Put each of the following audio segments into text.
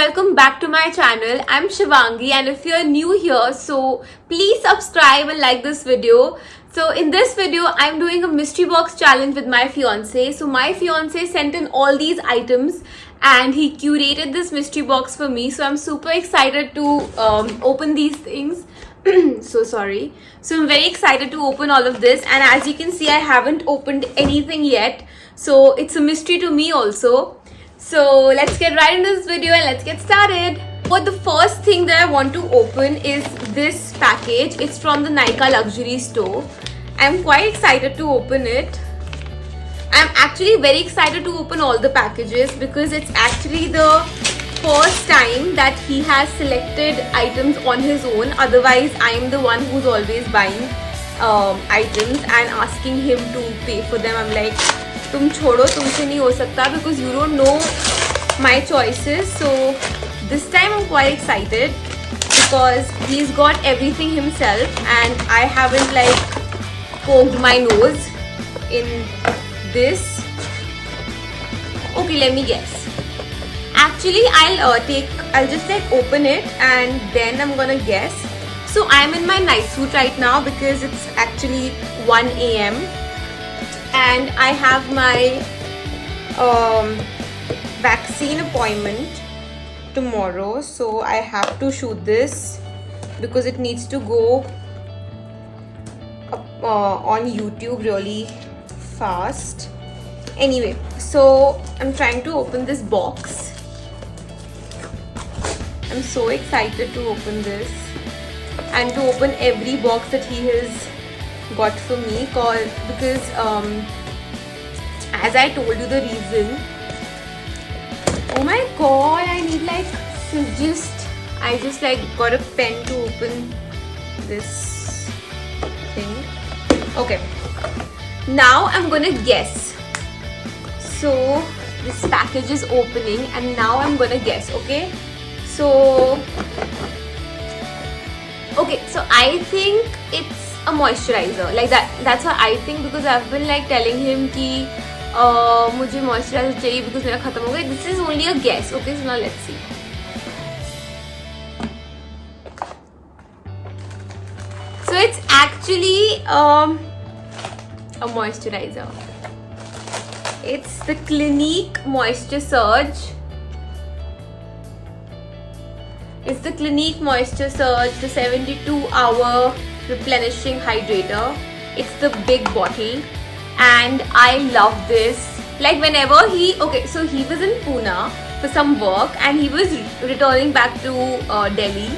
welcome back to my channel. I'm Shivangi, and if you're new here, so please subscribe and like this video. So in this video, I'm doing a mystery box challenge with my fiance. So my fiance sent in all these items and he curated this mystery box for me. So I'm super excited to open these things. So sorry. So I'm very excited to open all of this, and as you can see, I haven't opened anything yet. So it's a mystery to me also. So let's get right into this video and let's get started. But the first thing that I want to open is this package. It's from the Nykaa luxury store. I'm quite excited to open it. I'm actually very excited to open all the packages because it's actually the first time that he has selected items on his own. Otherwise, I'm the one who's always buying items and asking him to pay for them. I'm like, तुम छोड़ो, तुमसे नहीं हो सकता, because you don't know my choices. So this time I'm quite excited because he's got everything himself and I haven't like poked my nose in this. Okay, let me guess. Actually, I'll just like open it and then I'm gonna guess. So I'm in my night suit right now because it's actually 1 a.m. and I have my vaccine appointment tomorrow, so I have to shoot this because it needs to go up, on YouTube really fast. Anyway, so I'm trying to open this box. I'm so excited to open this and to open every box that he has got for me because as I told you the reason. Oh my god, I need like I just like got a pen to open this thing. Okay, now I'm gonna guess. So this package is opening and now I'm gonna guess. Okay, so I think it's a moisturizer, like that's what I think, because I've been like telling him कि मुझे moisturizer चाहिए because मेरा खत्म हो गया. This is only a guess. Okay, so now let's see. So it's actually a moisturizer. It's the Clinique Moisture Surge. It's the Clinique Moisture Surge, the 72-hour replenishing hydrator. It's the big bottle and I love this. Like whenever he was in Pune for some work and he was returning back to Delhi,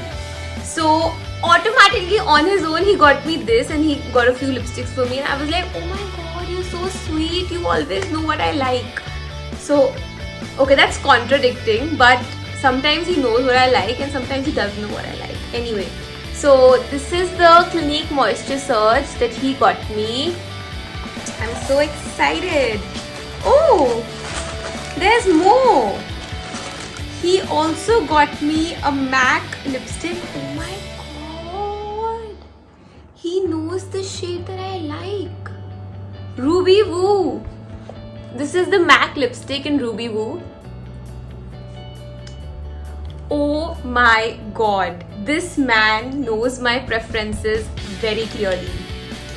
so automatically on his own he got me this and he got a few lipsticks for me and I was like, oh my god, you're so sweet, you always know what I like. So okay, that's contradicting, but sometimes he knows what I like and sometimes he doesn't know what I like. Anyway, so this is the Clinique Moisture Surge that he got me. I'm so excited. Oh, there's more. He also got me a MAC lipstick. Oh my god. He knows the shade that I like. Ruby Woo. This is the MAC lipstick in Ruby Woo. Oh my god, this man knows my preferences very clearly.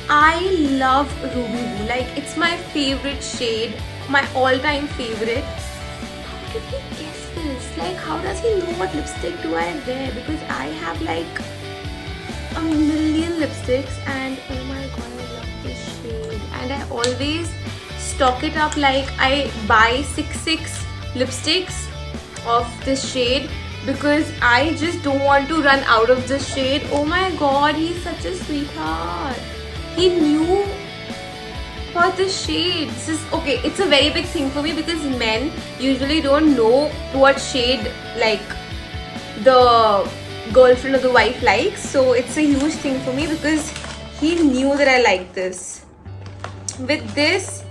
I love Ruby Woo, like it's my favorite shade, my all-time favorite. How did he guess this? Like how does he know what lipstick do I wear? Because I have like a million lipsticks and oh my god, I love this shade. And I always stock it up, like I buy 6 lipsticks of this shade because I just don't want to run out of this shade. Oh my god, he's such a sweetheart. He knew about this shade. This is okay, it's a very big thing for me because men usually don't know what shade like the girlfriend or the wife likes. So it's a huge thing for me because he knew that I like this. With this,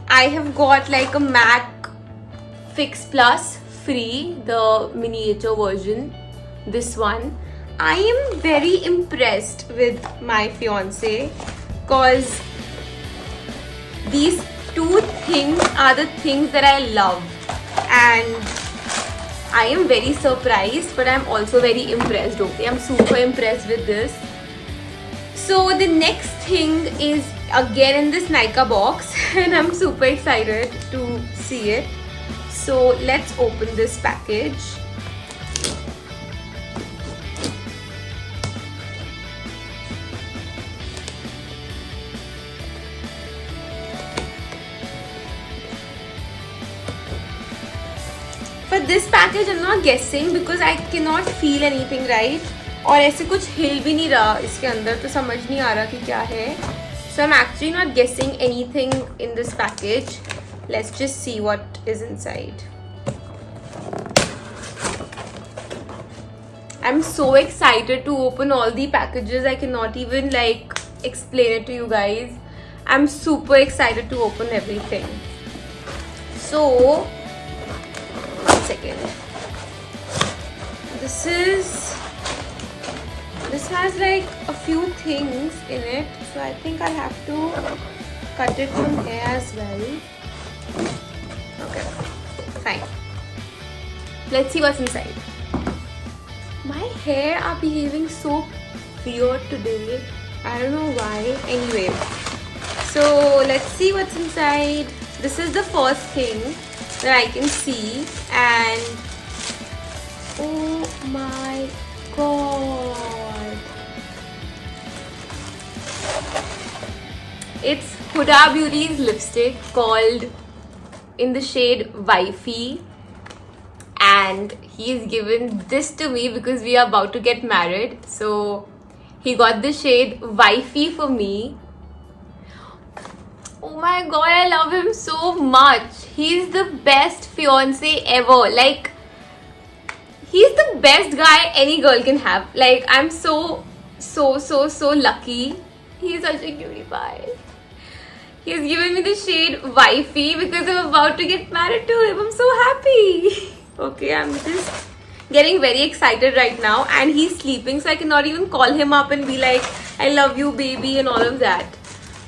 I have got like a MAC Fix Plus Free, the miniature version, this one. I am very impressed with my fiance because these two things are the things that I love, and I am very surprised, but I'm also very impressed. Okay, I'm super impressed with this. So the next thing is again in this Nykaa box and I'm super excited to see it. So let's open this package. For this package I'm not guessing because I cannot feel anything, right? और ऐसे कुछ हिल भी नहीं रहा इसके अंदर, तो समझ नहीं आ रहा कि क्या है. So I'm actually not guessing anything in this package. Let's just see what is inside. I'm so excited to open all the packages. I cannot even like explain it to you guys. I'm super excited to open everything. So, one second. This has like a few things in it, so I think I'll have to cut it from here as well. Okay, fine. Let's see what's inside. My hair are behaving so weird today. I don't know why. Anyway, so let's see what's inside. This is the first thing that I can see, and oh my god, it's Huda Beauty's lipstick called in the shade Wifey, and he's given this to me because we are about to get married. So he got the shade Wifey for me. Oh my god, I love him so much. He's the best fiance ever. Like, he's the best guy any girl can have. Like, I'm so lucky. He's such a cutie pie. He's given me the shade Wifey because I'm about to get married to him. I'm so happy. Okay, I'm just getting very excited right now, and he's sleeping, so I cannot even call him up and be like, I love you baby and all of that.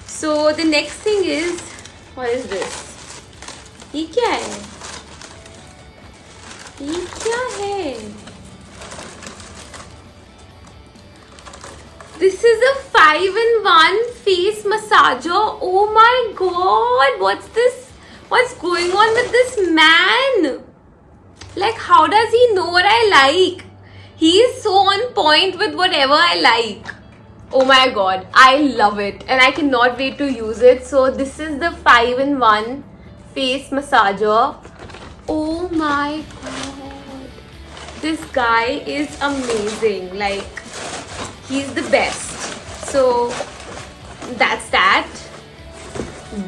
So the next thing is, what is this? ये क्या है? ये क्या है? This is a 5-in-1 face massager. Oh my god, what's this? What's going on with this man? Like, how does he know what I like? He is so on point with whatever I like. Oh my god, I love it and I cannot wait to use it. So this is the 5-in-1 face massager. Oh my god, this guy is amazing. Like, he's the best. So that's that.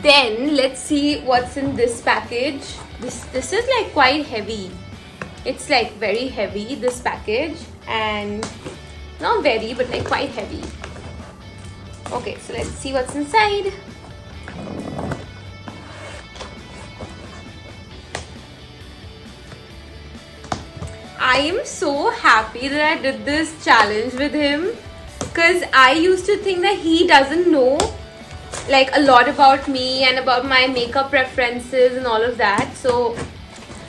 Then let's see what's in this package. This is like quite heavy. It's like very heavy, this package, and not very but like quite heavy. Okay, so let's see what's inside. I am so happy that I did this challenge with him, because I used to think that he doesn't know like a lot about me and about my makeup preferences and all of that. So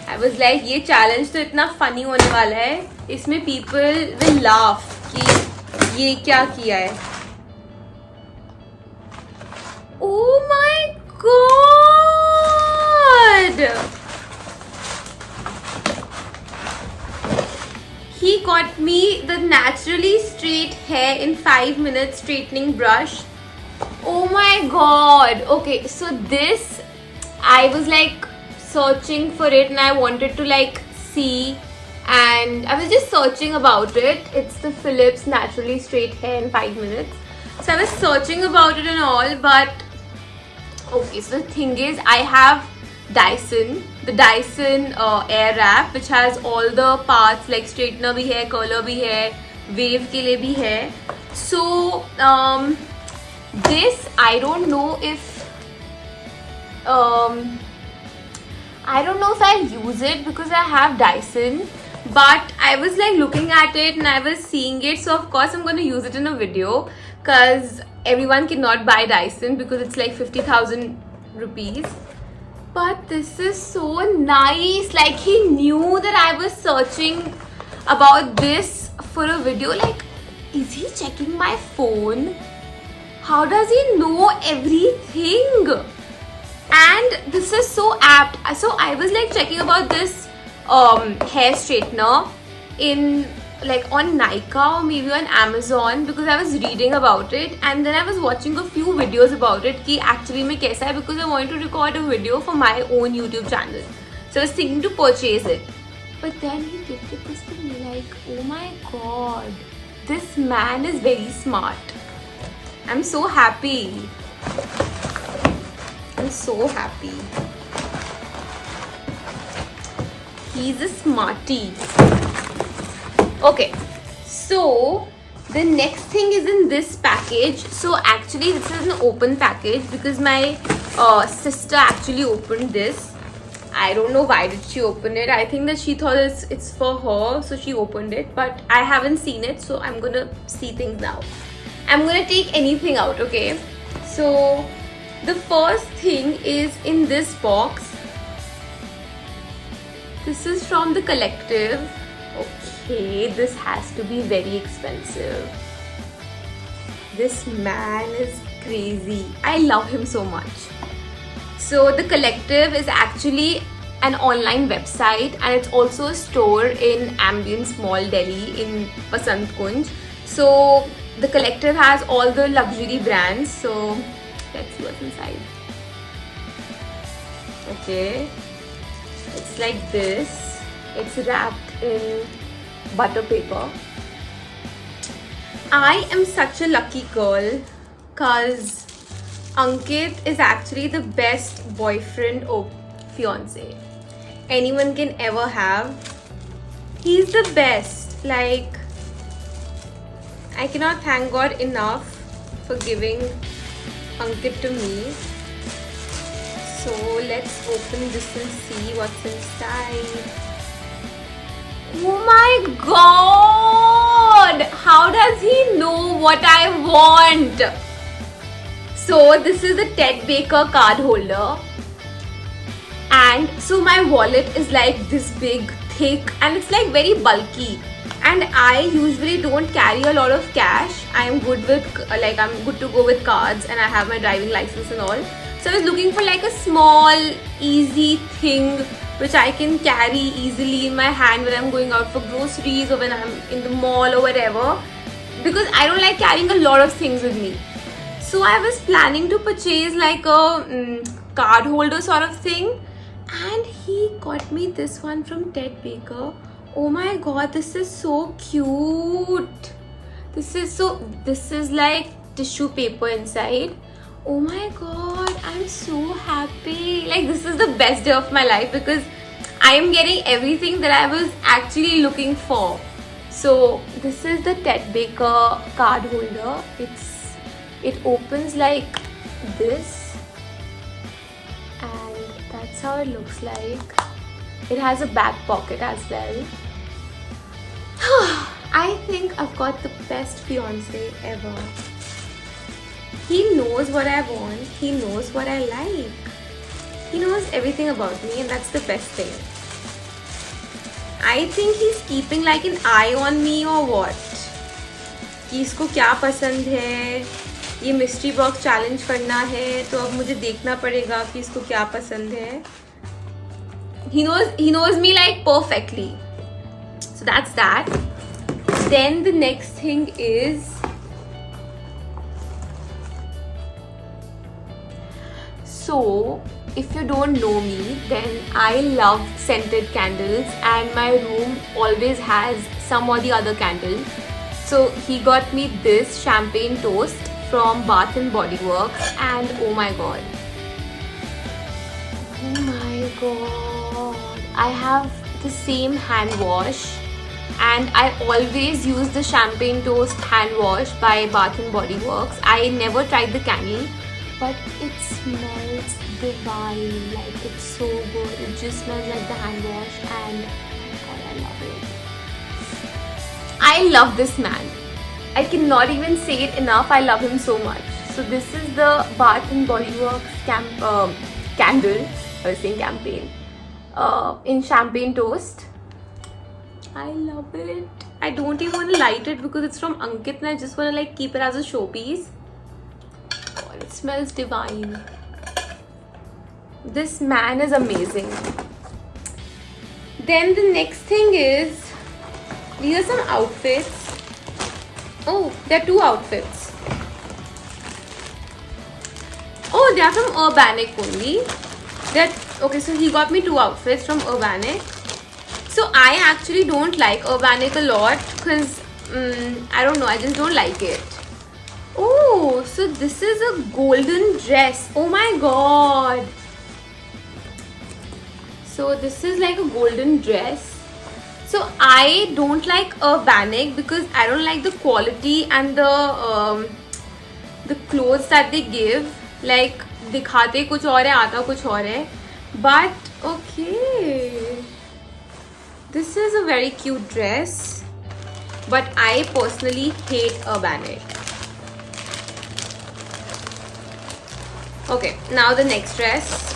I was like, ये challenge तो इतना funny होने वाला है, इसमें people will laugh कि ये क्या किया है. Oh my god! He got me the naturally straight hair in 5 minutes straightening brush. Oh my god! Okay, so this, I was like searching for it and I wanted to like see, and I was just searching about it. It's the Philips naturally straight hair in 5 minutes. So I was searching about it and all, but okay, so the thing is, I have the Dyson Airwrap, which has all the parts like straightener bhi hai, curler bhi hai, wave ke liye bhi hai. So this, I don't know if I'll use it because I have Dyson, but I was like looking at it and I was seeing it, so of course I'm going to use it in a video, because everyone cannot buy Dyson because it's like 50,000 rupees. But this is so nice. Like, he knew that I was searching about this for a video. Like, is he checking my phone? How does he know everything? And this is so apt. So I was like checking about this hair straightener in like on Nykaa or maybe on Amazon, because I was reading about it, and then I was watching a few videos about it कि actually में कैसा है, because I wanted to record a video for my own YouTube channel. So I was thinking to purchase it. But then he gifted this to me. Like, oh my god, this man is very smart. I'm so happy. I'm so happy. He's a smartie. Okay, so the next thing is in this package. So actually this is an open package because my sister actually opened this. I don't know why did she open it. I think that she thought it's for her, so she opened it, but I haven't seen it, so I'm gonna see things now. I'm gonna take anything out, okay? So the first thing is in this box. This is from The Collective. Okay, this has to be very expensive. This man is crazy. I love him so much. So The Collective is actually an online website, and it's also a store in Ambience Mall, Delhi, in Basant Kunj. So The Collective has all the luxury brands. So let's see what's inside. Okay, it's like this. It's wrapped in butter paper. I am such a lucky girl because Ankit is actually the best boyfriend or fiance anyone can ever have. He's the best. Like, I cannot thank God enough for giving Ankit to me. So let's open this and see what's inside. Oh my god! How does he know what I want? So this is the Ted Baker card holder. And so my wallet is like this big, thick, and it's like very bulky. And I usually don't carry a lot of cash. I'm good with, like, I'm good to go with cards, and I have my driving license and all. So I was looking for like a small, easy thing which I can carry easily in my hand when I'm going out for groceries or when I'm in the mall or whatever, because I don't like carrying a lot of things with me. So I was planning to purchase like a card holder sort of thing, and he got me this one from Ted Baker. Oh my god, this is so cute. This is like tissue paper inside. Oh my god, I'm so happy. Like, this is the best day of my life because I am getting everything that I was actually looking for. So this is the Ted Baker card holder. It opens like this, and that's how it looks like. It has a back pocket as well. I think I've got the best fiance ever. He knows what I want. He knows what I like. He knows everything about me, and that's the best thing. I think he's keeping like an eye on me or what? कि इसको क्या पसंद है? ये mystery box challenge करना है, तो अब मुझे देखना पड़ेगा कि इसको क्या पसंद है. He knows me like perfectly. So that's that. Then the next thing is, so if you don't know me, then I love scented candles, and my room always has some or the other candle. So he got me this champagne toast from Bath and Body Works, and oh my god, I have the same hand wash, and I always use the champagne toast hand wash by Bath and Body Works. I never tried the candle, but it smells divine. Like, it's so good. It just smells like the hand wash, and I love it. I love this man. I cannot even say it enough. I love him so much. So this is the Bath and Body Works candle. I was saying campaign. In champagne toast. I love it. I don't even want to light it because it's from Ankit and I just want to like keep it as a showpiece. God, it smells divine. This man is amazing. Then the next thing is, these are some outfits. Oh, there are two outfits. Oh, they are from Urbanic only. Okay, so he got me two outfits from Urbanic. So I actually don't like Urbanic a lot because I don't know, I just don't like it. Oh, so this is a golden dress. Oh my god. So this is like a golden dress. So I don't like Urbanic because I don't like the quality and the clothes that they give. Like दिखाते कुछ और है, आता कुछ और है. But okay, this is a very cute dress. But I personally hate Urbanic. Okay, now the next dress.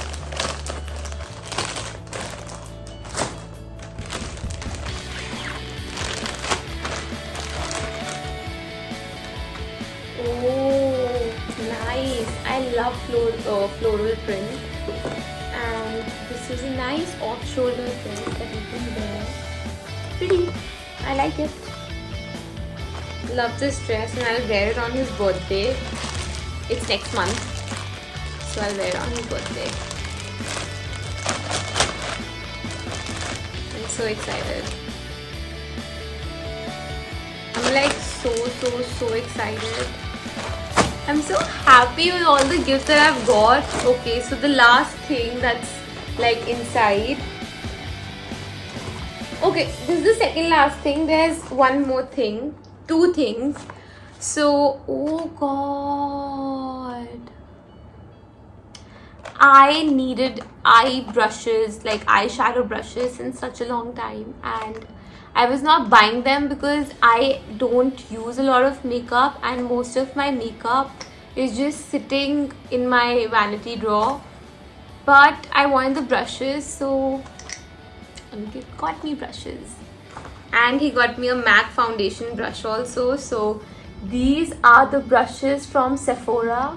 Oh, nice. I love floral print. And this is a nice off-shoulder dress that you can wear. Pretty. I like it. Love this dress and I'll wear it on his birthday. It's next month. So I'll wear it on his birthday. I'm so excited. I'm like so excited. I'm so happy with all the gifts that I've got. Okay, so the last thing that's like inside. Okay, this is the second last thing. There's one more thing. Two things. So, oh god. I needed eye brushes, like eyeshadow brushes, in such a long time, and I was not buying them because I don't use a lot of makeup and most of my makeup is just sitting in my vanity drawer. But I wanted the brushes, so Ankit got me brushes. And he got me a MAC foundation brush also. So these are the brushes from Sephora.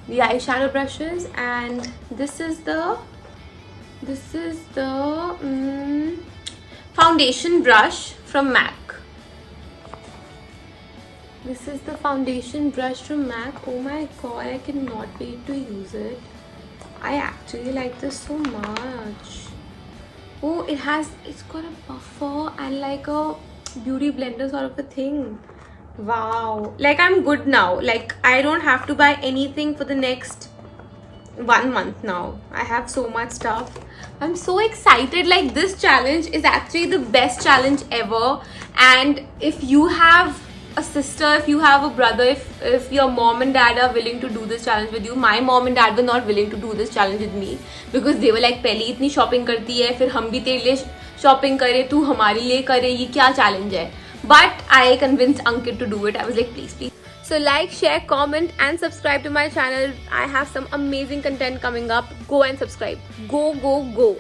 The eyeshadow brushes, and this is the foundation brush from MAC. This is the foundation brush from MAC. Oh my god, I cannot wait to use it. I actually like this so much. Oh, it's got a buffer and like a beauty blender sort of a thing. Wow, like I'm good now. Like I don't have to buy anything for the next 1 month now. I have so much stuff. I'm so excited. Like this challenge is actually the best challenge ever. And if you have a sister, if you have a brother, if your mom and dad are willing to do this challenge with you. My mom and dad were not willing to do this challenge with me because they were like, पहले इतनी shopping करती है, फिर हम भी तेरे लिए shopping करें, तू हमारे लिए करे, ये क्या challenge है? But I convinced Ankit to do it. I was like, please. So like, share, comment and subscribe to my channel. I have some amazing content coming up. Go and subscribe. Go.